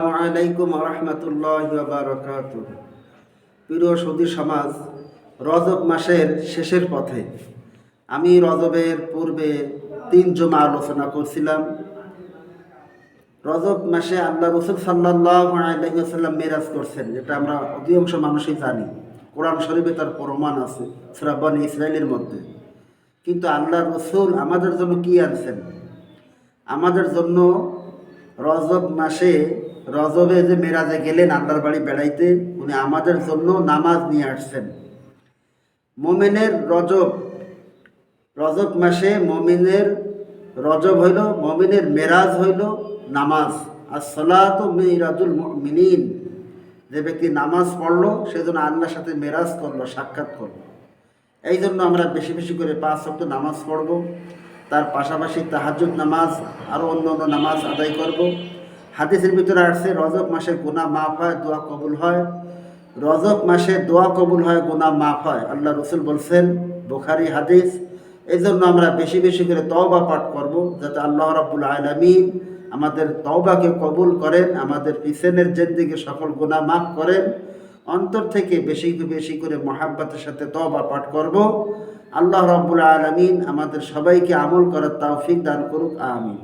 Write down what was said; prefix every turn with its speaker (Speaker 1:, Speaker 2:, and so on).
Speaker 1: আসসালামু আলাইকুম ওয়া রাহমাতুল্লাহি ওয়া বারাকাতুহু। প্রিয় সুধী সমাজ, রজব মাসের শেষের পথে আমি রজবের পূর্বে 3 জুমা আলোচনা করছিলাম। রজব মাসে আল্লাহ রাসূল সাল্লাল্লাহু আলাইহি ওয়াসাল্লাম মেরাজ করছেন, যেটা আমরা অধিকাংশ মানুষই জানি। কোরআন শরীফে তার প্রমাণ আছে সূরা বনী ইসরাঈলের মধ্যে। কিন্তু আল্লাহ রাসূল আমাদের জন্য কি আনছেন? আমাদের জন্য রজব মাসে, রজবে যে মেরাজে গেলেন আল্লাহর বাড়ি বেড়াইতে, উনি আমাদের জন্য নামাজ নিয়ে আসছেন। মুমিনের রজব মাসে মুমিনের রজব হইল, মুমিনের মেরাজ হইল নামাজ। as-সালাতু মিরাজুল মুমিনিন। যে ব্যক্তি নামাজ পড়লো সেজন্য আল্লাহর সাথে মেরাজ করলো, সাক্ষাৎ করলো। এই জন্য আমরা বেশি বেশি করে 5 ওয়াক্ত নামাজ পড়ব, তার পাশাপাশি তাহাজ্জুদ নামাজ, আরও অন্য অন্য নামাজ আদায় করব। হাদিসের ভিতরে আসছে রজব মাসে গুনাহ মাফ হয়, দোয়া কবুল হয়। রজব মাসে দোয়া কবুল হয়, গুনাহ মাফ হয়, আল্লাহ রসুল বলছেন, বুখারী হাদিস। এই জন্য আমরা বেশি বেশি করে তওবা পাঠ করব, যাতে আল্লাহ রাব্বুল আলামিন আমাদের তওবাকে কবুল করেন, আমাদের পিছনের জিন্দেগি সকল গুনাহ মাফ করেন। অন্তর থেকে বেশি বেশি করে মহাব্বতের সাথে তওবা পাঠ করব। আল্লাহ রাব্বুল আলামিন আমাদের সবাইকে আমল করার তৌফিক দান করুক, আমিন।